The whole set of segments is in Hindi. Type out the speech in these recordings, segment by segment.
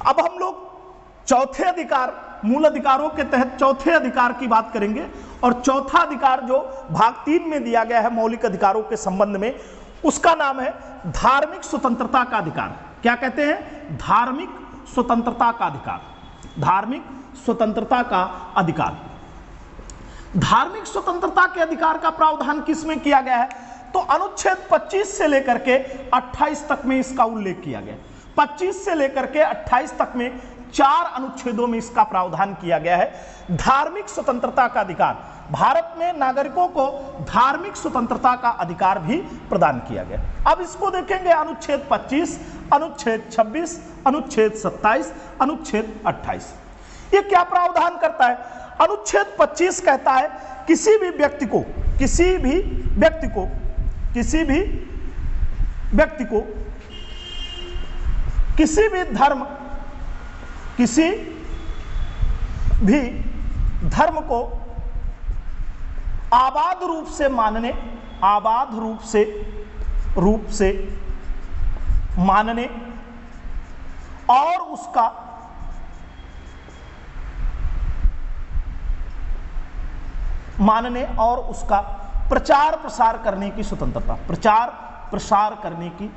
अब हम लोग चौथे अधिकार, मूल अधिकारों के तहत चौथे अधिकार की बात करेंगे। और चौथा अधिकार जो भाग 3 में दिया गया है मौलिक अधिकारों के संबंध में, उसका नाम है धार्मिक स्वतंत्रता का अधिकार। क्या कहते हैं? धार्मिक स्वतंत्रता का अधिकार। धार्मिक स्वतंत्रता का अधिकार। धार्मिक स्वतंत्रता के अधिकार का प्रावधान किसमें किया गया है? तो अनुच्छेद 25 से लेकर के 28 तक में इसका उल्लेख किया गया। 25 से लेकर के 28 तक में 4 अनुच्छेदों में इसका प्रावधान किया गया है। धार्मिक स्वतंत्रता का अधिकार, भारत में नागरिकों को धार्मिक स्वतंत्रता का अधिकार भी प्रदान किया गया। अब इसको देखेंगे, अनुच्छेद 25, अनुच्छेद 26, अनुच्छेद 27, अनुच्छेद 28। ये क्या प्रावधान करता है? अनुच्छेद 25 कहता है किसी भी व्यक्ति को किसी भी धर्म को आबाद रूप से मानने और उसका प्रचार प्रसार करने की स्वतंत्रता। प्रचार प्रसार करने की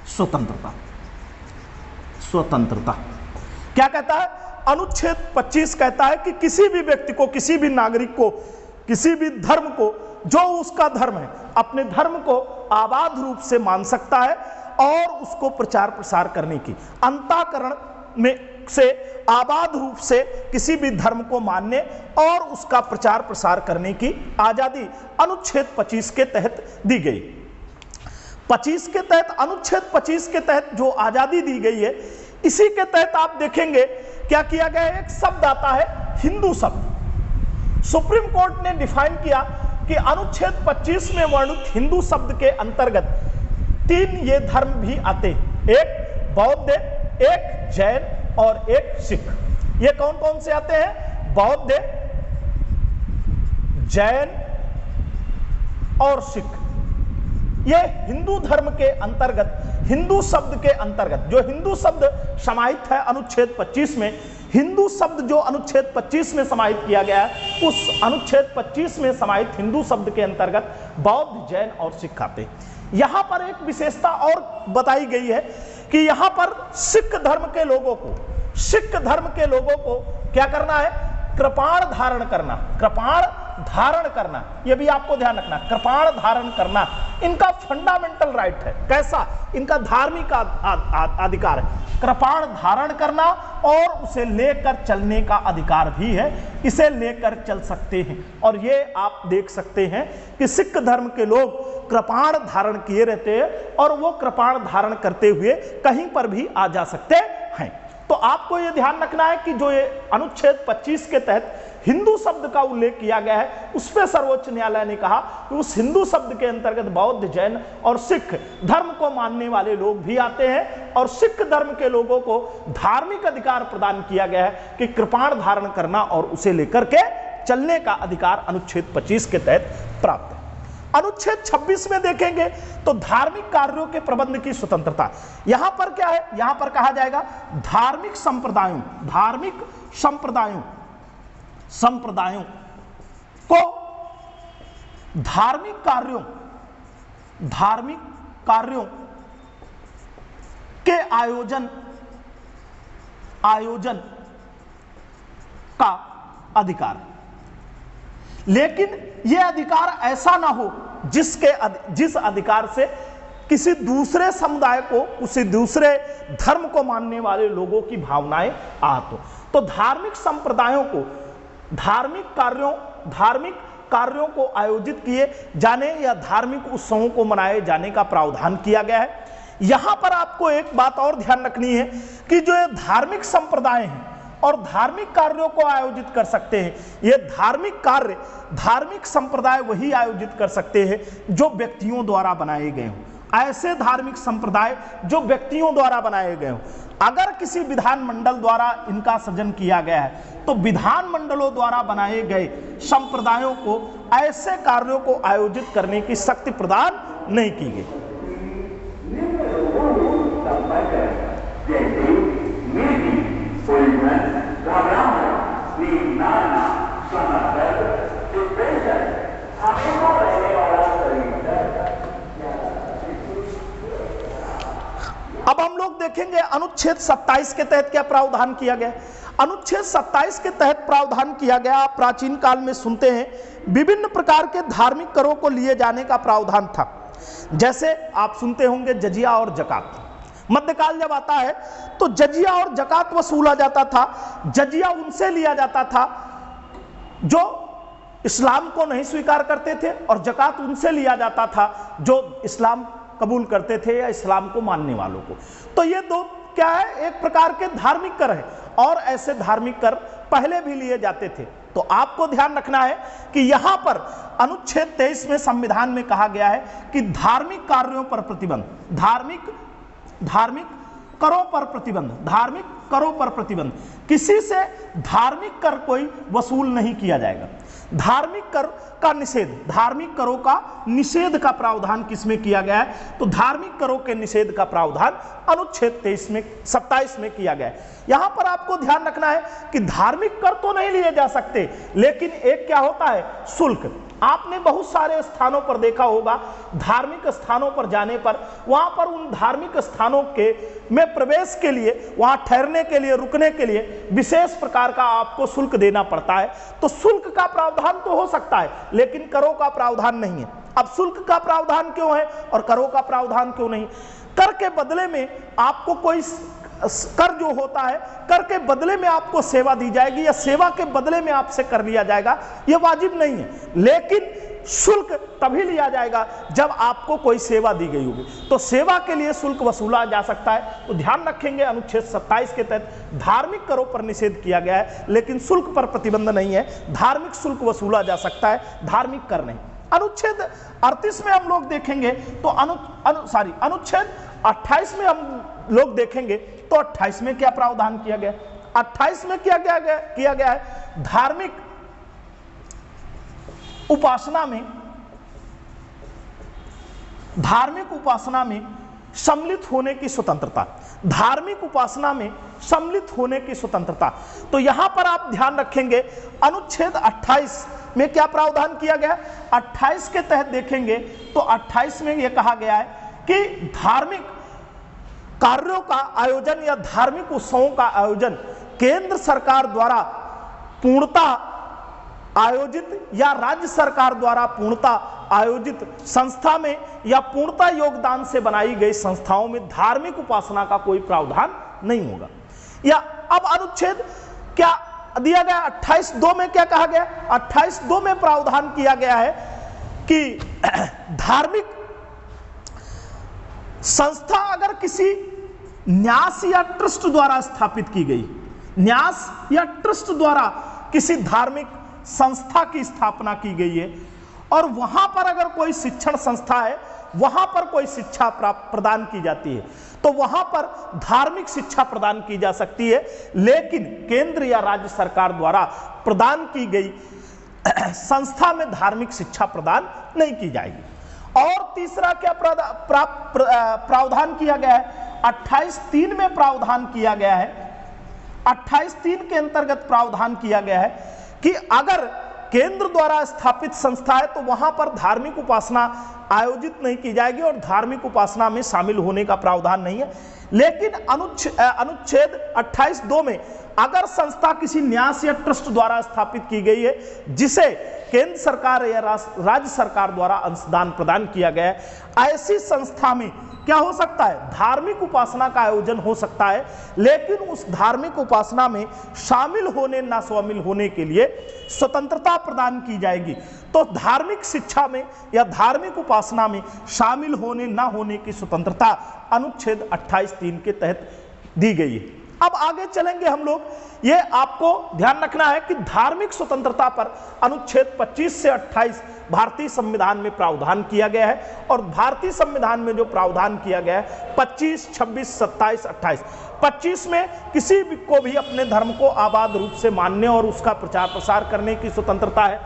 स्वतंत्रता। क्या कहता है? अनुच्छेद 25 कहता है कि किसी भी व्यक्ति को, किसी भी नागरिक को, किसी भी धर्म को, जो उसका धर्म है, अपने धर्म को आबाद रूप से मान सकता है और उसको प्रचार प्रसार करने की, अंतःकरण में से आबाद रूप से किसी भी धर्म को मानने और उसका प्रचार प्रसार करने की आजादी अनुच्छेद 25 के तहत दी गई। 25 के तहत, अनुच्छेद 25 के तहत जो आजादी दी गई है, इसी के तहत आप देखेंगे क्या किया गया है? एक शब्द आता है हिंदू शब्द। सुप्रीम कोर्ट ने डिफाइन किया कि अनुच्छेद 25 में वर्णित हिंदू शब्द के अंतर्गत 3 ये धर्म भी आते हैं, एक बौद्ध, एक जैन और एक सिख। ये कौन कौन से आते हैं? बौद्ध, जैन और सिख। ये हिंदू धर्म के अंतर्गत, हिंदू शब्द के अंतर्गत, जो हिंदू शब्द समाहित है अनुच्छेद 25 में, हिंदू शब्द जो अनुच्छेद 25 में समाहित किया गया है, उस अनुच्छेद 25 में समाहित हिंदू शब्द के अंतर्गत बौद्ध, जैन और सिख आते हैं। यहां पर एक विशेषता और बताई गई है कि यहां पर सिख धर्म के लोगों को क्या करना है? कृपाण धारण करना। कृपाण धारण करना, यह भी आपको ध्यान रखना। कृपाण धारण करना इनका फंडामेंटल राइट है। कैसा? इनका धार्मिक अधिकार है। कृपाण धारण करना और उसे लेकर चलने का अधिकार भी है। इसे लेकर चल सकते हैं। और ये आप देख सकते हैं कि सिख धर्म के लोग कृपाण धारण किए रहते हैं और वो कृपाण धारण करते हुए कहीं पर भी आ जा सकते हैं। तो आपको ये ध्यान रखना है कि जो ये अनुच्छेद 25 के तहत हिंदू शब्द का उल्लेख किया गया है, उस पर सर्वोच्च न्यायालय ने कहा कि उस हिंदू शब्द के अंतर्गत बौद्ध, जैन और सिख धर्म को मानने वाले लोग भी आते हैं। और सिख धर्म के लोगों को धार्मिक अधिकार प्रदान किया गया है कि कृपाण धारण करना और उसे लेकर के चलने का अधिकार अनुच्छेद 25 के तहत प्राप्त है। अनुच्छेद 26 में देखेंगे तो धार्मिक कार्यों के प्रबंध की स्वतंत्रता। यहां पर क्या है? यहां पर कहा जाएगा धार्मिक संप्रदायों को धार्मिक कार्यों के आयोजन का अधिकार। लेकिन यह अधिकार ऐसा ना हो जिस अधिकार से किसी दूसरे समुदाय को, किसी दूसरे धर्म को मानने वाले लोगों की भावनाएं आहत हो। तो धार्मिक संप्रदायों को धार्मिक कार्यों को आयोजित किए जाने या धार्मिक उत्सवों को मनाए जाने का प्रावधान किया गया है। यहां पर आपको एक बात और ध्यान रखनी है कि जो ये धार्मिक संप्रदाय हैं और धार्मिक कार्यों को आयोजित कर सकते हैं, ये धार्मिक संप्रदाय वही आयोजित कर सकते हैं जो व्यक्तियों द्वारा बनाए गए हों। ऐसे धार्मिक संप्रदाय जो व्यक्तियों द्वारा बनाए गए हों। अगर किसी विधानमंडल द्वारा इनका सृजन किया गया है तो विधानमंडलों द्वारा बनाए गए संप्रदायों को ऐसे कार्यों को आयोजित करने की शक्ति प्रदान नहीं की गई। लोग देखेंगे अनुच्छेद 27 के तहत क्या प्रावधान किया गया। अनुच्छेद 27 के तहत प्रावधान किया गया, आप प्राचीन काल में सुनते हैं, विभिन्न प्रकार के धार्मिक करों को लिए जाने का प्रावधान था। जैसे आप सुनते होंगे जजिया और जकात। मध्यकाल जब आता है तो जजिया और जकात वसूला जाता था। जजिया उनसे लिया जाता था जो इस्लाम को नहीं स्वीकार करते थे, और जकात उनसे लिया जाता था जो इस्लाम कबूल करते थे या इस्लाम को मानने वालों को। तो ये दो क्या है, एक प्रकार के धार्मिक कर है, और ऐसे धार्मिक कर पहले भी लिए जाते थे। तो आपको ध्यान रखना है कि यहां पर अनुच्छेद 23 में संविधान में कहा गया है कि धार्मिक कार्यों पर प्रतिबंध, धार्मिक करों पर प्रतिबंध, धार्मिक करों पर प्रतिबंध, किसी से धार्मिक कर कोई वसूल नहीं किया जाएगा। धार्मिक कर का निषेध, धार्मिक करों का निषेध का प्रावधान किसमें किया गया है, तो धार्मिक करों के निषेध का प्रावधान अनुच्छेद 27 में किया गया है। यहां पर आपको ध्यान रखना है कि धार्मिक कर तो नहीं लिए जा सकते, लेकिन एक क्या होता है, शुल्क। आपने बहुत सारे स्थानों पर देखा होगा, धार्मिक स्थानों पर जाने पर वहां पर उन धार्मिक स्थानों के में प्रवेश के लिए, वहां ठहरने के लिए, रुकने के लिए विशेष प्रकार का आपको शुल्क देना पड़ता है। तो शुल्क का प्रावधान तो हो सकता है, लेकिन करों का प्रावधान नहीं है। अब शुल्क का प्रावधान क्यों है और करों का प्रावधान क्यों नहीं? कर के बदले में आपको कोई कर जो होता है, कर के बदले में आपको सेवा दी जाएगी या सेवा के बदले में आपसे कर लिया जाएगा, यह वाजिब नहीं है। लेकिन शुल्क तभी लिया जाएगा जब आपको कोई सेवा दी गई होगी, तो सेवा के लिए शुल्क वसूला जा सकता है। तो ध्यान रखेंगे अनुच्छेद 27 के तहत धार्मिक करों पर निषेध किया गया है, लेकिन शुल्क पर प्रतिबंध नहीं है। धार्मिक शुल्क वसूला जा सकता है, धार्मिक कर नहीं। अनुच्छेद 38 में हम लोग देखेंगे तो अनुच्छेद 28 में हम लोग देखेंगे तो 28 में क्या प्रावधान किया गया। 28 में क्या किया गया है, धार्मिक उपासना में सम्मिलित होने की स्वतंत्रता, धार्मिक उपासना में सम्मिलित होने की स्वतंत्रता। तो यहां पर आप ध्यान रखेंगे अनुच्छेद 28 में क्या प्रावधान किया गया। 28 के तहत देखेंगे तो 28 में यह कहा गया है कि धार्मिक कार्यों का आयोजन या धार्मिक उत्सवों का आयोजन केंद्र सरकार द्वारा पूर्णतः आयोजित या राज्य सरकार द्वारा पूर्णतः आयोजित संस्था में या पूर्णतः योगदान से बनाई गई संस्थाओं में धार्मिक उपासना का कोई प्रावधान नहीं होगा। या अब अनुच्छेद क्या दिया गया 28(2) में क्या कहा गया। 28(2) में प्रावधान किया गया है कि धार्मिक संस्था अगर किसी न्यास या ट्रस्ट द्वारा स्थापित की गई, न्यास या ट्रस्ट द्वारा किसी धार्मिक संस्था की स्थापना की गई है और वहां पर अगर कोई शिक्षण संस्था है, वहां पर कोई शिक्षा प्रदान की जाती है, तो वहां पर धार्मिक शिक्षा प्रदान की जा सकती है, लेकिन केंद्र या राज्य सरकार द्वारा प्रदान की गई संस्था में धार्मिक शिक्षा प्रदान नहीं की जाएगी। और तीसरा क्या प्रावधान किया गया है, 28(3) में प्रावधान किया गया है। 28(3) के अंतर्गत प्रावधान किया गया है कि अगर केंद्र द्वारा स्थापित संस्था है तो वहां पर धार्मिक उपासना आयोजित नहीं की जाएगी और धार्मिक उपासना में शामिल होने का प्रावधान नहीं है। लेकिन अनुच्छेद 28(2) में अगर संस्था किसी न्यास या ट्रस्ट द्वारा स्थापित की गई है जिसे केंद्र सरकार या राज्य सरकार द्वारा अंशदान प्रदान किया गया है, ऐसी संस्था में क्या हो सकता है, धार्मिक उपासना का आयोजन हो सकता है, लेकिन उस धार्मिक उपासना में शामिल होने ना शामिल होने के लिए स्वतंत्रता प्रदान की जाएगी। तो धार्मिक शिक्षा में या धार्मिक उपासना में शामिल होने ना होने की स्वतंत्रता अनुच्छेद 28(3) के तहत दी गई है। अब आगे चलेंगे हम लोग, ये आपको ध्यान रखना है कि धार्मिक स्वतंत्रता पर अनुच्छेद 25 से 28 भारतीय संविधान में प्रावधान किया गया है। और भारतीय संविधान में जो प्रावधान किया गया है 25, 26, 27, 28, 25 में किसी को भी अपने धर्म को आबाद रूप से मानने और उसका प्रचार प्रसार करने की स्वतंत्रता है।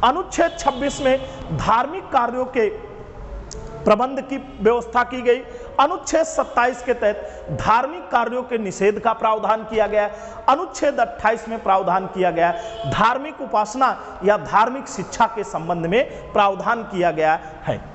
अनुच्छेद 26 में धार्मिक कार्यों के प्रबंध की व्यवस्था की गई। अनुच्छेद 27 के तहत धार्मिक कार्यों के निषेध का प्रावधान किया गया। अनुच्छेद 28 में प्रावधान किया गया धार्मिक उपासना या धार्मिक शिक्षा के संबंध में प्रावधान किया गया है।